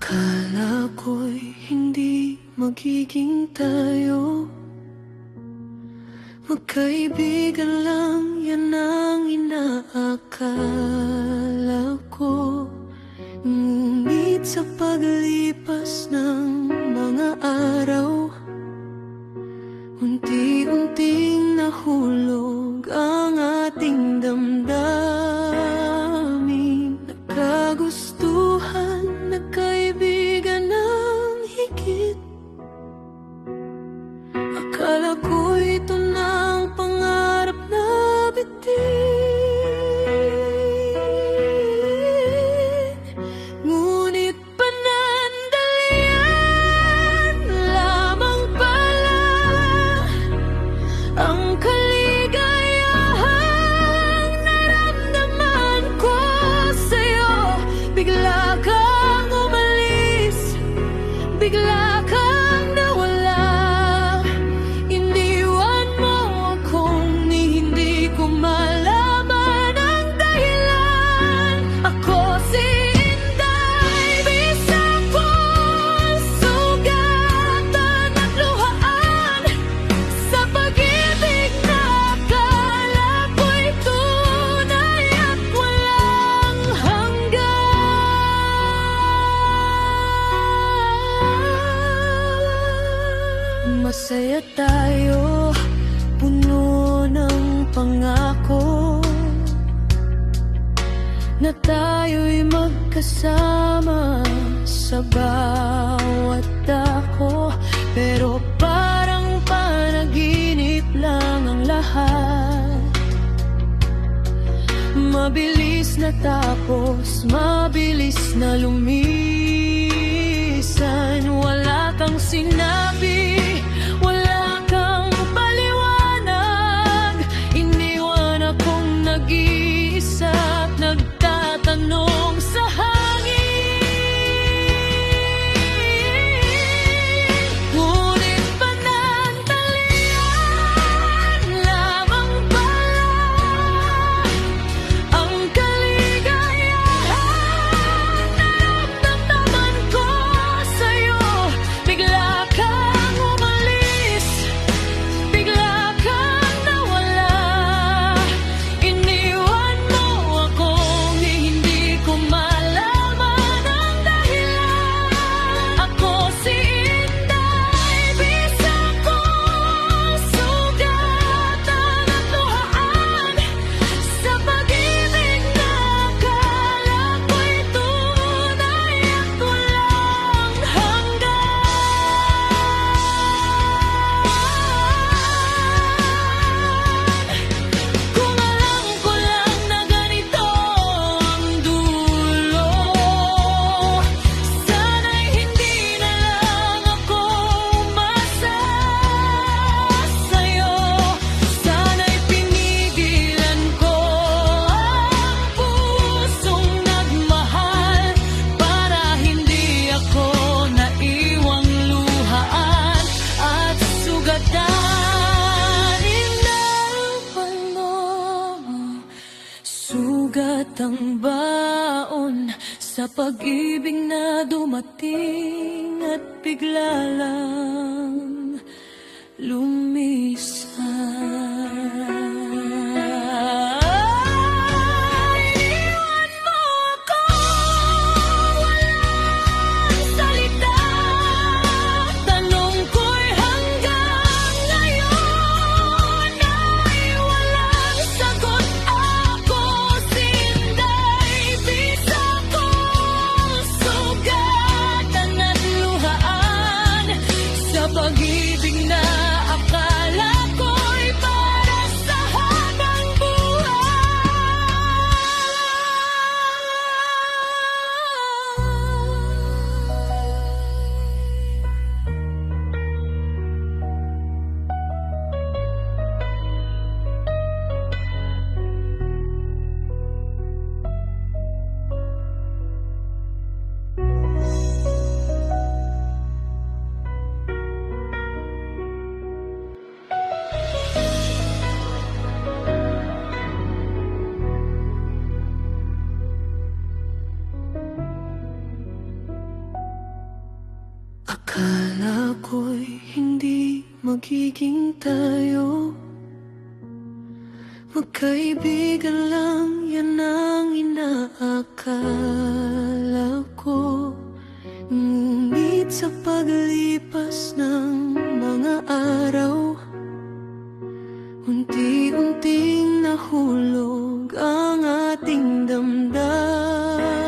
Akala ko'y hindi magiging tayo, magkaibigan lang, yan ang inaakala ko. Ngunit sa paglipas ng mga araw, unti-unting nahulog ang ating damdamin. Nagkagustuhan, nagkaibigan ng higit. Akala ko ito na ang pangarap na bitin, ngunit panandalian lamang pala ang kaligayahang naramdaman ko sa'yo. Bigla kang umalis, bigla kang nawala. Iniwan mo akong hindi ko malaman ang dahilan. Ako si Inday, bisa ko sugatan at luhaan sa pag-ibig na akala ko'y tunay at walang hanggan. Masaya tayo, puno ng pangako, na tayo'y magkasama sa bawat dako. Pero parang panaginip lang ang lahat. Mabilis na tapos, mabilis na lumisan. Wala kang sinabi, wala kang paliwanag. Iniwan akong nag-iisa at nagtatanong sa hangin. Ngunit panandalian lamang pala ang kaligayahang naramdaman ko sa'yo. Bigla kang umalis, bigla kang nawala. Iniwan mo akong hindi ko malaman ang dahilan. Ako si Inday, bisa ko sugatan at luhaan sa pag-ibig na akala ko'y tunay at walang hanggan. Kung alam ko lang na ganito ang dulo, sana'y hindi na lang ako umasa sa'yo. Sana'y pinigilan ko ang pusong nagmahal para hindi ako naiwang luhaan at sugatan. Inarapan mo, sugat ang baon sa pag-ibig na dumating at bigla lang lumisan. Iniwan mo ako, walang salita. Tanong ko'y hanggang ngayon ay walang sagot. Ako si Inday, bisa ko sugatan at luhaan sa pag-ibig na akala ko'y para sa Akala ko'y hindi magiging tayo, magkaibigan lang, yan ang inaakala ko. Ngunit sa paglipas ng mga araw, unti-unting nahulog ang ating damdamin.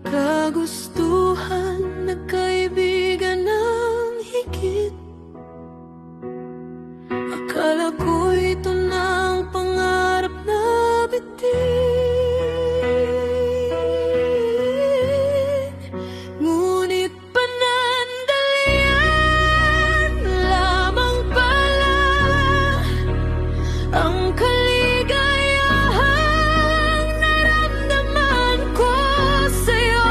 Nagkagustuhan, nagkaibigan ng higit. Akala ko ito na ang pangarap na bitin. Ngunit panandalian lamang pala ang kaligayahang naramdaman ko sa'yo.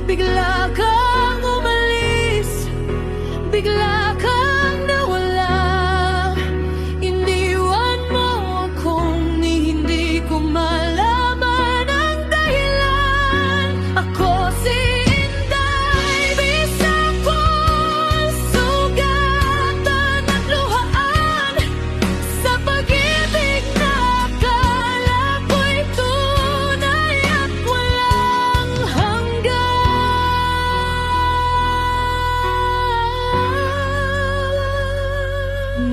Bigla kang umalis, bigla kang nawala. Iniwan mo akong hindi ko malaman ang dahilan. Ako si Inday, bisa kong sugatan at luhaan sa pag-ibig na akala ko'y tunay at walang hanggan.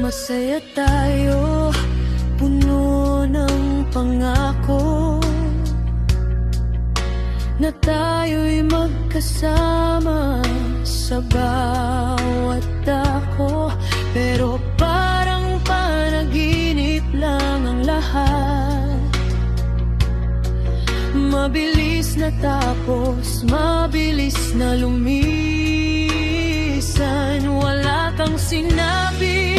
Masaya tayo, puno ng pangako, na tayo'y magkasama sa bawat dako. Pero parang panaginip lang ang lahat. Mabilis na tapos, mabilis na lumisan. Wala kang sinabi,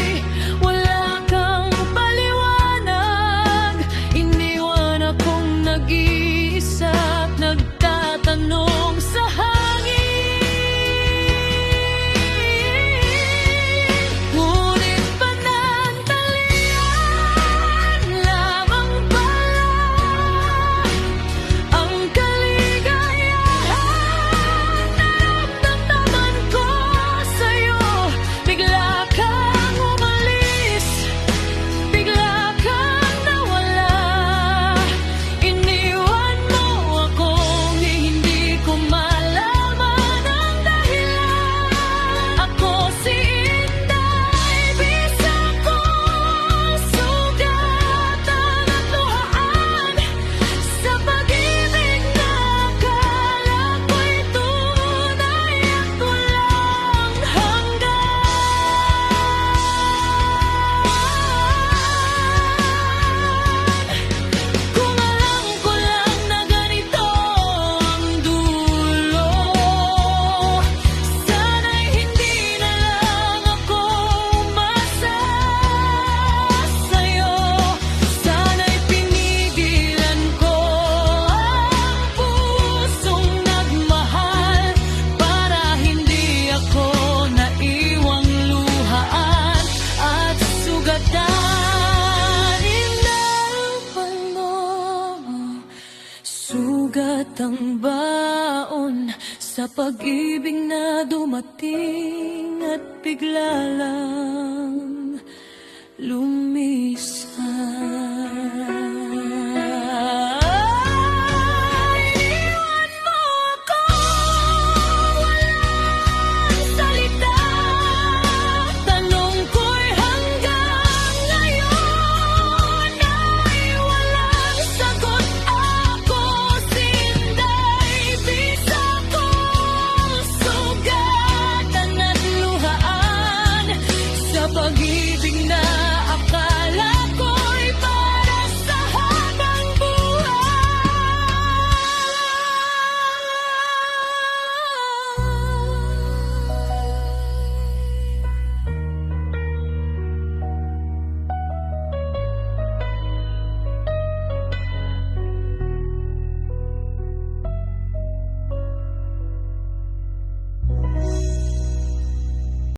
wala kang paliwanag. Iniwan akong nag-iisa at nagtatanong sa hangin. Ngunit panandalian lamang pala ang kaligayahan naramdaman ko sa'yo. Bigla kang umalis, bigla kang nawala. Iniwan mo akong hindi ko malaman ang dahilan. Ako si Inday, bisa kong sugatan at luhaan sa pag-ibig na akala ko'y tunay at walang hanggan. Kung alam ko lang na ganito ang dulo, sana'y hindi na lang ako umasa sa'yo. Sana'y pinigilan ko ang pusong nagmahal para hindi ako naiwang luhaan at sugatan. Inapan mo, sugat ang baon sa pag-ibig na dumating at bigla lang lumisan.